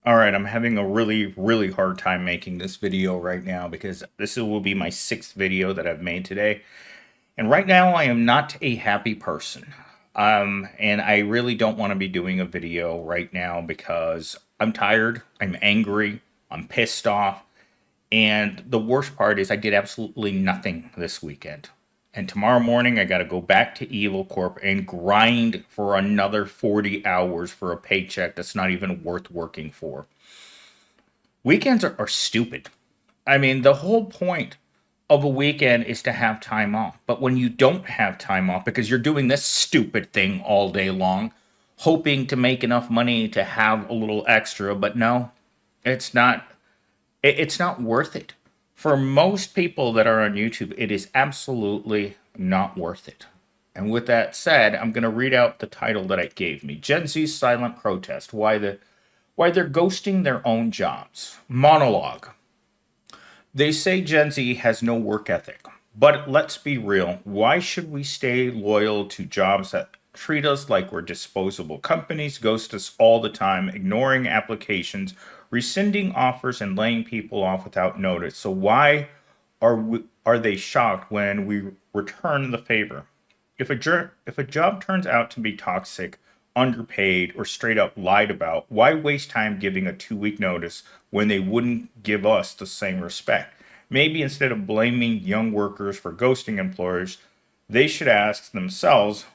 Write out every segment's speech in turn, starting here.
All right, I'm having a really hard time making this video right now because will be my sixth video that I've made today. And right now I am not a happy person. And I really don't want to be doing a video right now because I'm tired, I'm angry, I'm pissed off. And the worst part is I did absolutely nothing this weekend. And tomorrow morning I got to go back to Evil Corp and grind for another 40 hours for a paycheck that's not even worth working for. Weekends are stupid. I mean, the whole point of a weekend is to have time off. But when you don't have time off because you're doing this stupid thing all day long, hoping to make enough money to have a little extra, but no, it's not it's not worth it. For most people that are on YouTube, it is absolutely not worth it. And with that said, I'm going to read out the title that it gave me. Gen Z's silent protest, why they're ghosting their own jobs. Monologue. They say Gen Z has no work ethic. But let's be real. Why should we stay loyal to jobs that treat us like we're disposable? Companies ghost us all the time, ignoring applications, rescinding offers, and laying people off without notice. So why are they shocked when we return the favor? If a job turns out to be toxic, underpaid, or straight up lied about, why waste time giving a 2 week notice when they wouldn't give us the same respect? Maybe instead of blaming young workers for ghosting employers, they should ask themselves,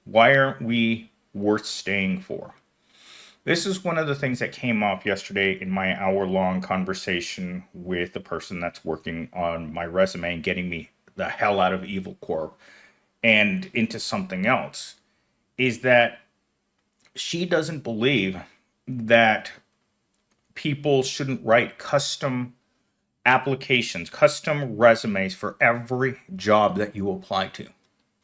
why aren't we worth staying for? This is one of the things that came up yesterday in my hour-long conversation with the person that's working on my resume and getting me the hell out of Evil Corp and into something else, is that she doesn't believe that people shouldn't write custom applications, custom resumes for every job that you apply to.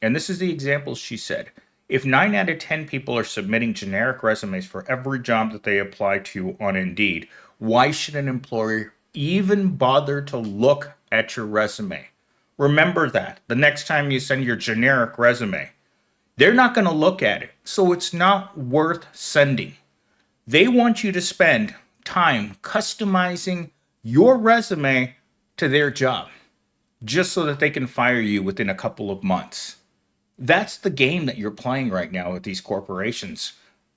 And this is the example she said. If 9 out of 10 people are submitting generic resumes for every job that they apply to on Indeed, why should an employer even bother to look at your resume? Remember that the next time you send your generic resume, they're not going to look at it. So it's not worth sending. They want you to spend time customizing your resume to their job just so that they can fire you within a couple of months. That's the game that you're playing right now with these corporations.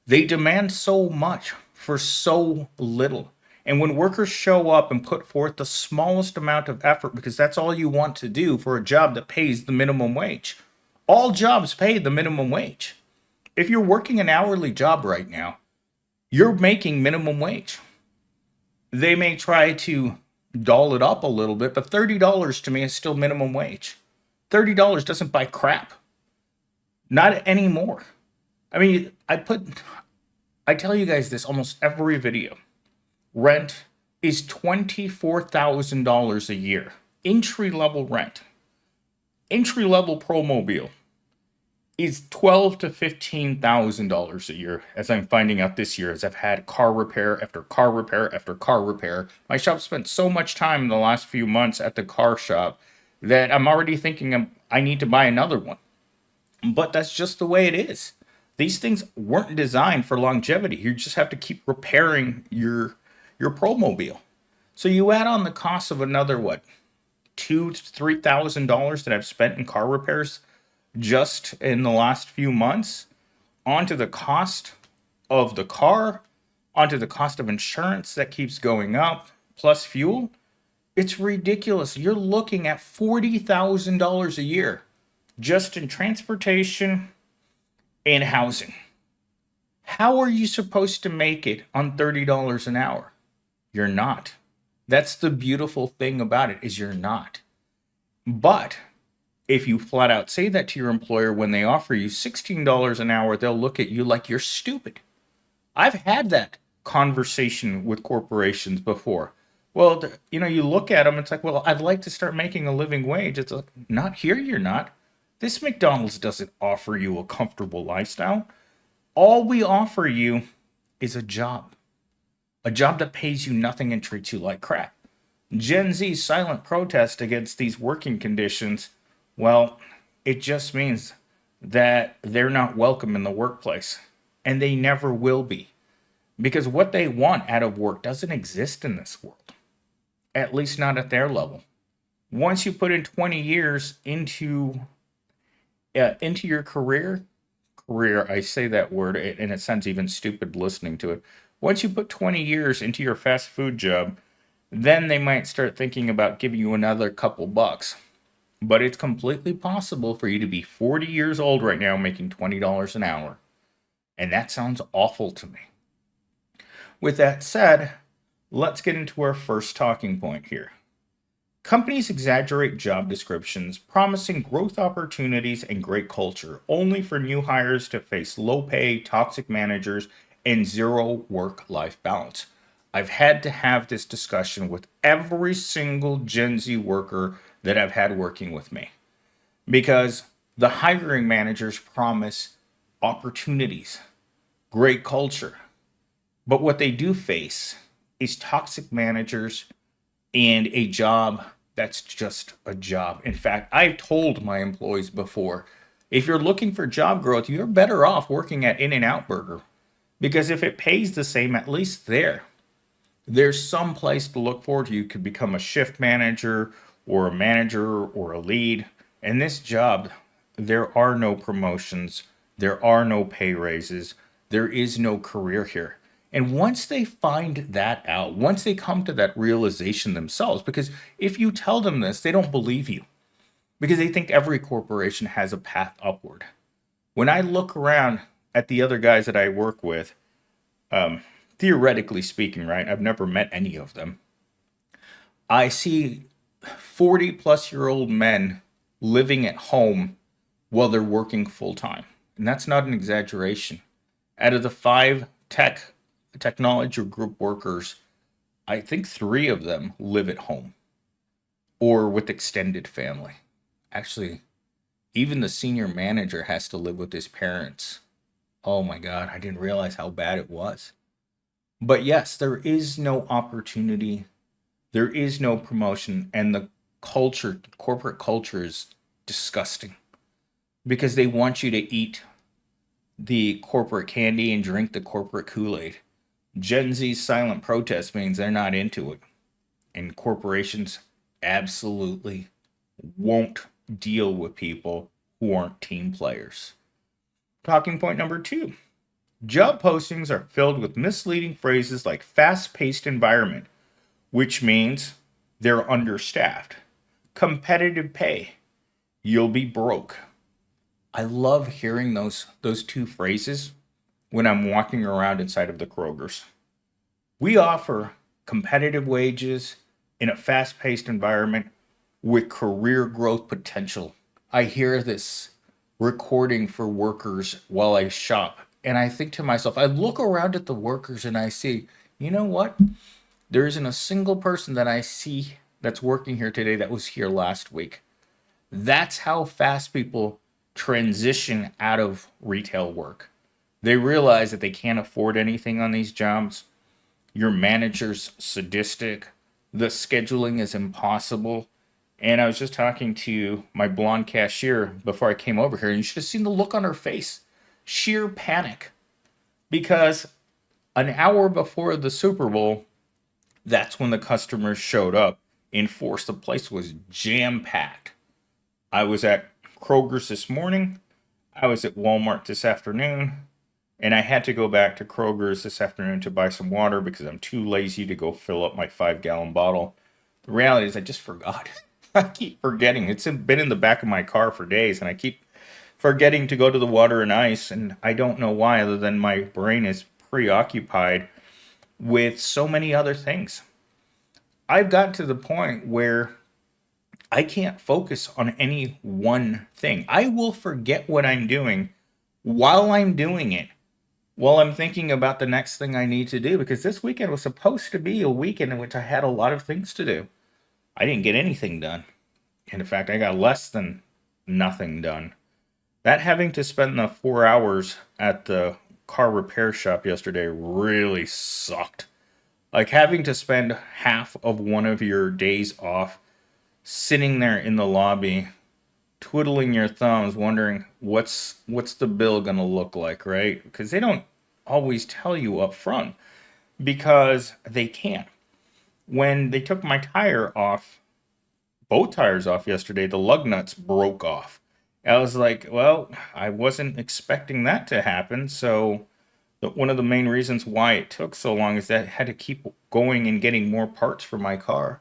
They demand so much for so little. And when workers show up and put forth the smallest amount of effort, because that's all you want to do for a job that pays the minimum wage, all jobs pay the minimum wage. If you're working an hourly job right now, you're making minimum wage. They may try to doll it up a little bit, but $30 to me is still minimum wage. $30 doesn't buy crap. Not anymore. I mean, I tell you guys this almost every video. Rent is $24,000 a year. Entry level rent. Entry level Promobile is $12,000 to $15,000 a year, as I'm finding out this year, as I've had car repair after car repair after car repair. My shop spent so much time in the last few months at the car shop that I'm already thinking I need to buy another one. But that's just the way it is. These things weren't designed for longevity. You just have to keep repairing your Promobile. So you add on the cost of another $2,000 to $3,000 that I've spent in car repairs just in the last few months, onto the cost of the car, onto the cost of insurance that keeps going up, plus fuel. It's ridiculous. You're looking at $40,000 a year just in transportation and housing. How are you supposed to make it on $30 an hour? You're not. That's the beautiful thing about it, is you're not. But if you flat out say that to your employer when they offer you $16 an hour, they'll look at you like you're stupid. I've had that conversation with corporations before. Well, you look at them, it's like, well, I'd like to start making a living wage. It's like, not here, you're not. This McDonald's doesn't offer you a comfortable lifestyle. All we offer you is a job that pays you nothing and treats you like crap. Gen Z's silent protest against these working conditions, well, it just means that they're not welcome in the workplace, and they never will be. because what they want out of work doesn't exist in this world, at least not at their level. Once you put in 20 years into your career, I say that word and it sounds even stupid listening to it. Once you put 20 years into your fast food job, then they might start thinking about giving you another couple bucks. But it's completely possible for you to be 40 years old right now making $20 an hour. And that sounds awful to me. With that said, let's get into our first talking point here. Companies exaggerate job descriptions, promising growth opportunities and great culture, only for new hires to face low pay, toxic managers, and zero work life balance. I've had to have this discussion with every single Gen Z worker that I've had working with me because the hiring managers promise opportunities, great culture, but what they do face is toxic managers and a job that's just a job. In fact, I've told my employees before, if you're looking for job growth, you're better off working at In-N-Out Burger because if it pays the same, at least there's some place to look forward to. You could become a shift manager or a manager or a lead. In this job, there are no promotions, there are no pay raises, there is no career here. And once they find that out, once they come to that realization themselves, because if you tell them this, they don't believe you because they think every corporation has a path upward. When I look around at the other guys that I work with, um, theoretically speaking, right? I've never met any of them. I see 40 plus year old men living at home while they're working full time. And that's not an exaggeration. Out of the five technology group workers, I think three of them live at home or with extended family. Actually, even the senior manager has to live with his parents. Oh my God, I didn't realize how bad it was. But yes, there is no opportunity, there is no promotion, and the corporate culture is disgusting because they want you to eat the corporate candy and drink the corporate Kool-Aid. Gen Z's silent protest means they're not into it. And corporations absolutely won't deal with people who aren't team players. Talking point number two. Job postings are filled with misleading phrases like fast paced environment, which means they're understaffed, competitive pay, you'll be broke. I love hearing those two phrases when I'm walking around inside of the Kroger's. We offer competitive wages in a fast paced environment with career growth potential. I hear this recording for workers while I shop, and I think to myself, I look around at the workers and I see, you know what? There isn't a single person that I see that's working here today that was here last week. That's how fast people transition out of retail work. They realize that they can't afford anything on these jobs. Your manager's sadistic. The scheduling is impossible. And I was just talking to my blonde cashier before I came over here, and you should have seen the look on her face. Sheer panic. Because an hour before the Super Bowl, that's when the customers showed up in force. The place was jam packed. I was at Kroger's this morning. I was at Walmart this afternoon. And I had to go back to Kroger's this afternoon to buy some water because I'm too lazy to go fill up my 5 gallon bottle. The reality is I just forgot. I keep forgetting. It's been in the back of my car for days, and I keep forgetting to go to the water and ice. And I don't know why, other than my brain is preoccupied with so many other things. I've gotten to the point where I can't focus on any one thing. I will forget what I'm doing while I'm doing it, while I'm thinking about the next thing I need to do, because this weekend was supposed to be a weekend in which I had a lot of things to do. I didn't get anything done. And in fact, I got less than nothing done. That having to spend the 4 hours at the car repair shop yesterday really sucked. Like having to spend half of one of your days off sitting there in the lobby, twiddling your thumbs, wondering what's the bill gonna look like, right? Because they don't always tell you up front because they can't. When they took my tire off, both tires off yesterday, the lug nuts broke off. I was like, well, I wasn't expecting that to happen. So, one of the main reasons why it took so long is that I had to keep going and getting more parts for my car.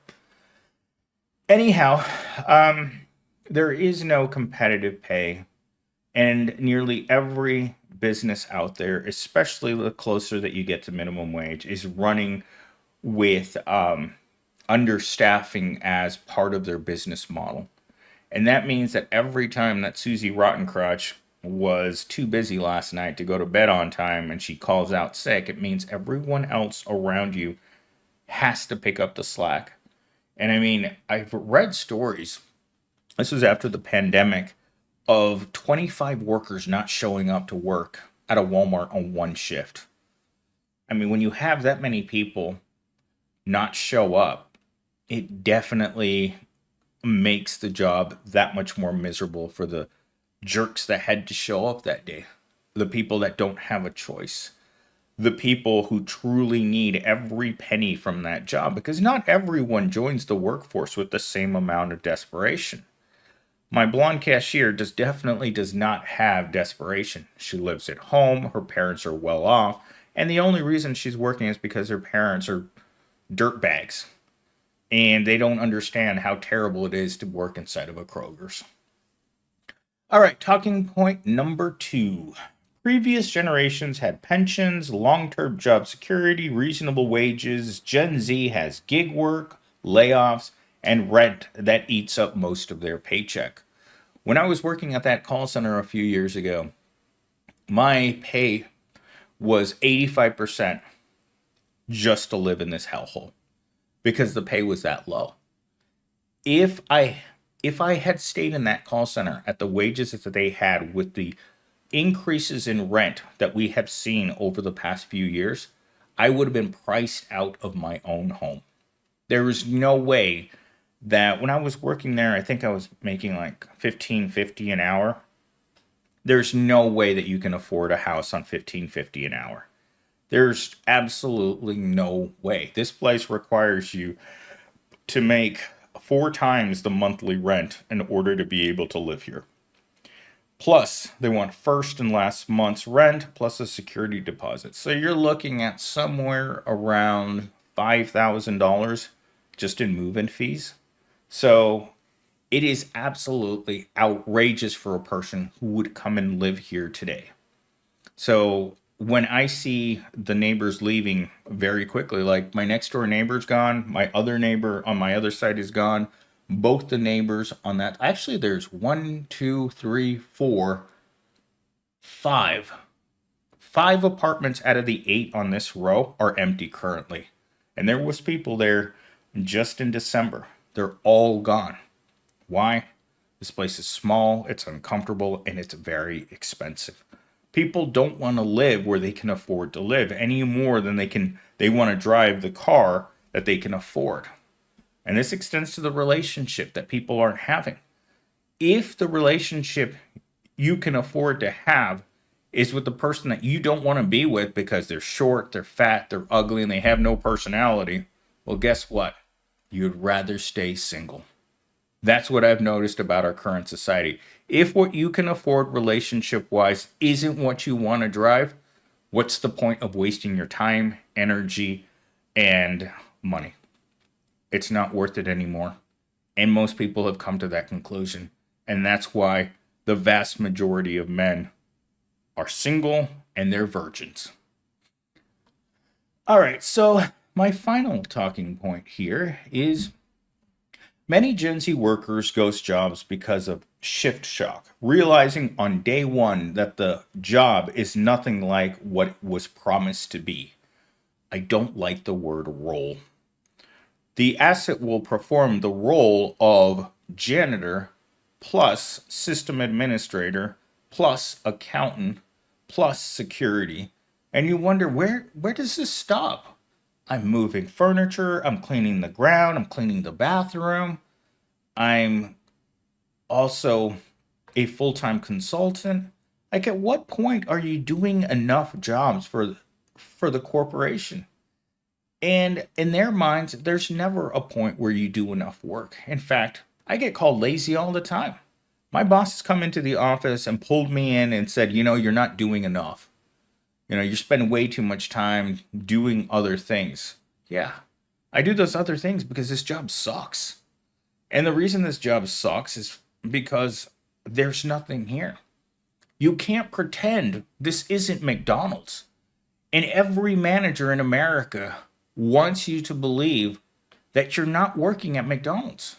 Anyhow, there is no competitive pay, and nearly every business out there, especially the closer that you get to minimum wage, is running with understaffing as part of their business model. And that means that every time that Susie Rottencrotch was too busy last night to go to bed on time and she calls out sick, it means everyone else around you has to pick up the slack. And I mean, I've read stories, this was after the pandemic, of 25 workers not showing up to work at a Walmart on one shift. I mean, when you have that many people not show up, it definitely makes the job that much more miserable for the jerks that had to show up that day, the people that don't have a choice, the people who truly need every penny from that job, because not everyone joins the workforce with the same amount of desperation. My blonde cashier definitely does not have desperation. She lives at home, her parents are well off, and the only reason she's working is because her parents are dirtbags and they don't understand how terrible it is to work inside of a Kroger's. All right, talking point number 2. Previous generations had pensions, long term job security, reasonable wages. Gen Z has gig work, layoffs, and rent that eats up most of their paycheck. When I was working at that call center a few years ago, my pay was 85% just to live in this hellhole because the pay was that low. If I had stayed in that call center at the wages that they had with the increases in rent that we have seen over the past few years, I would have been priced out of my own home. There was no way that when I was working there, I think I was making like $15.50 an hour. There's no way that you can afford a house on $15.50 an hour. There's absolutely no way. This place requires you to make 4 times the monthly rent in order to be able to live here. Plus, they want first and last month's rent plus a security deposit. So you're looking at somewhere around $5,000 just in move-in fees. So it is absolutely outrageous for a person who would come and live here today. So when I see the neighbors leaving very quickly, like my next door neighbor's gone, my other neighbor on my other side is gone, both the neighbors on that, actually there's 1, 2, 3, 4, 5. 5 apartments out of the 8 on this row are empty currently. And there was people there just in December. They're all gone. Why? This place is small, it's uncomfortable, and it's very expensive. People don't want to live where they can afford to live any more than they want to drive the car that they can afford. And this extends to the relationship that people aren't having. If the relationship you can afford to have is with the person that you don't want to be with because they're short, they're fat, they're ugly, and they have no personality, well, guess what? You'd rather stay single. That's what I've noticed about our current society. If what you can afford relationship-wise isn't what you want to drive, what's the point of wasting your time, energy, and money? It's not worth it anymore. And most people have come to that conclusion. And that's why the vast majority of men are single and they're virgins. All right, so my final talking point here is many Gen Z workers ghost jobs because of shift shock, realizing on day one that the job is nothing like what it was promised to be. I don't like the word role. The asset will perform the role of janitor plus system administrator plus accountant plus security. And you wonder, where does this stop? I'm moving furniture, I'm cleaning the ground, I'm cleaning the bathroom. I'm also a full-time consultant. Like, at what point are you doing enough jobs for the corporation? And in their minds, there's never a point where you do enough work. In fact, I get called lazy all the time. My boss has come into the office and pulled me in and said, you're not doing enough. You're spending way too much time doing other things. Yeah, I do those other things because this job sucks. And the reason this job sucks is because there's nothing here. You can't pretend this isn't McDonald's. And every manager in America wants you to believe that you're not working at McDonald's.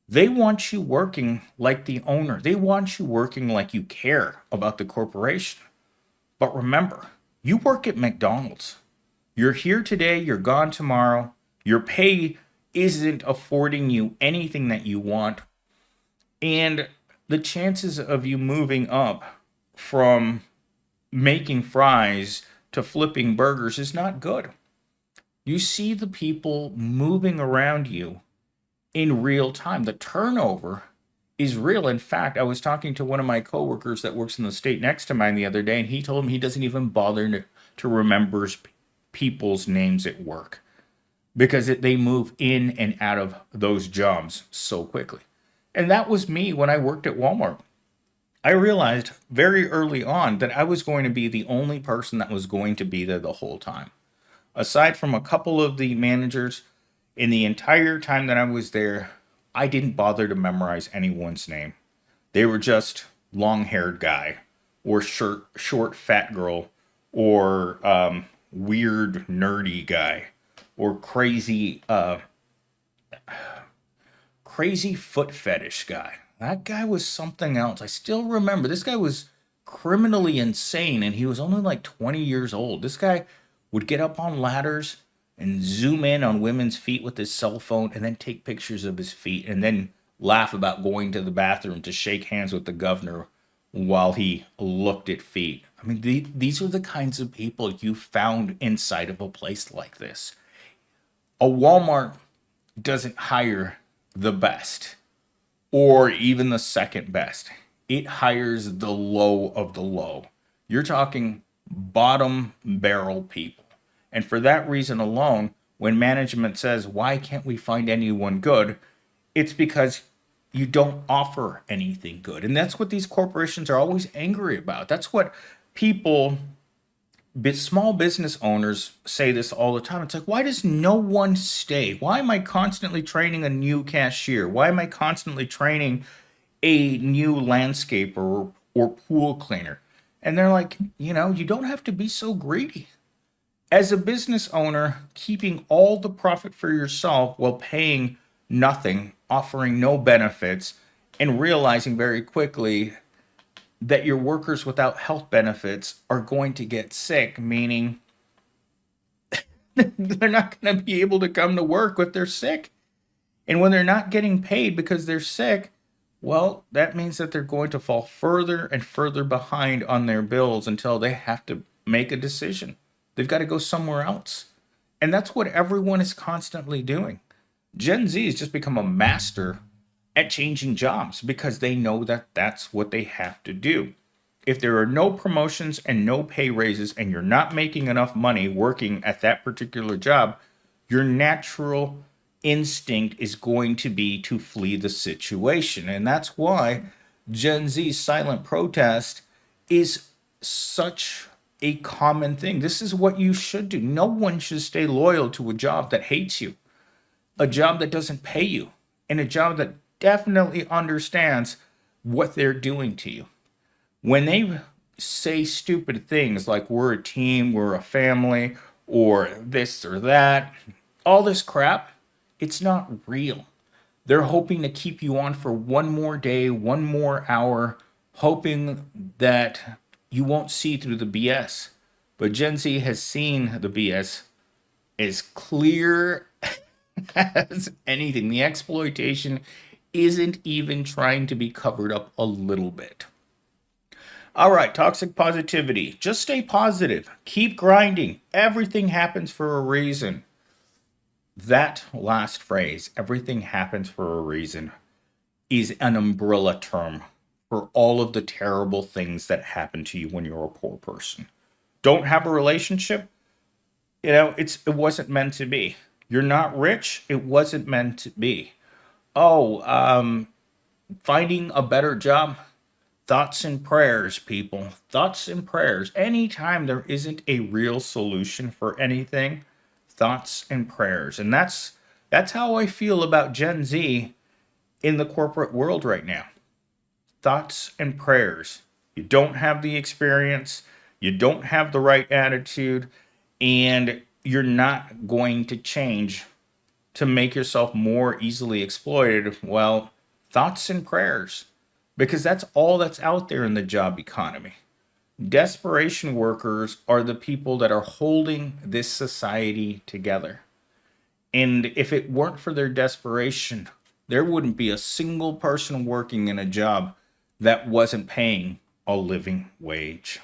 They want you working like the owner. They want you working like you care about the corporation. But remember, you work at McDonald's. You're here today, you're gone tomorrow. Your pay isn't affording you anything that you want. And the chances of you moving up from making fries to flipping burgers is not good. You see the people moving around you in real time. The turnover is real. In fact, I was talking to one of my coworkers that works in the state next to mine the other day, and he told me he doesn't even bother to remember people's names at work because they move in and out of those jobs so quickly. And that was me when I worked at Walmart. I realized very early on that I was going to be the only person that was going to be there the whole time. Aside from a couple of the managers, in the entire time that I was there, I didn't bother to memorize anyone's name. They were just long-haired guy, or short fat girl, or weird nerdy guy, or crazy foot fetish guy. That guy was something else. I still remember this guy was criminally insane, and he was only like 20 years old. This guy would get up on ladders and zoom in on women's feet with his cell phone and then take pictures of his feet and then laugh about going to the bathroom to shake hands with the governor while he looked at feet. I mean, these are the kinds of people you found inside of a place like this. A Walmart doesn't hire the best or even the second best. It hires the low of the low. You're talking bottom barrel people. And for that reason alone, when management says, why can't we find anyone good? It's because you don't offer anything good. And that's what these corporations are always angry about. That's what people, small business owners say this all the time. It's like, why does no one stay? Why am I constantly training a new cashier? Why am I constantly training a new landscaper or pool cleaner? And they're like, you don't have to be so greedy. As a business owner, keeping all the profit for yourself while paying nothing, offering no benefits, and realizing very quickly that your workers without health benefits are going to get sick, meaning they're not going to be able to come to work if they're sick. And when they're not getting paid because they're sick, well, that means that they're going to fall further and further behind on their bills until they have to make a decision. They've got to go somewhere else. And that's what everyone is constantly doing. Gen Z has just become a master at changing jobs because they know that that's what they have to do. If there are no promotions and no pay raises and you're not making enough money working at that particular job, your natural instinct is going to be to flee the situation. And that's why Gen Z's silent protest is such a common thing. This is what you should do. No one should stay loyal to a job that hates you, a job that doesn't pay you, and a job that definitely understands what they're doing to you. When they say stupid things like we're a team, we're a family, or this or that, all this crap, it's not real. They're hoping to keep you on for one more day, one more hour, hoping that you won't see through the BS. But Gen Z has seen the BS as clear as anything. The exploitation isn't even trying to be covered up a little bit. All right, toxic positivity. Just stay positive. Keep grinding. Everything happens for a reason. That last phrase, everything happens for a reason, is an umbrella term for all of the terrible things that happen to you when you're a poor person. Don't have a relationship? It wasn't meant to be. You're not rich? It wasn't meant to be. Oh, finding a better job? Thoughts and prayers, people. Thoughts and prayers. Anytime there isn't a real solution for anything, thoughts and prayers. And that's how I feel about Gen Z in the corporate world right now. Thoughts and prayers. You don't have the experience, you don't have the right attitude, and you're not going to change to make yourself more easily exploited. Well, thoughts and prayers, because that's all that's out there in the job economy. Desperation workers are the people that are holding this society together. And if it weren't for their desperation, there wouldn't be a single person working in a job that wasn't paying a living wage.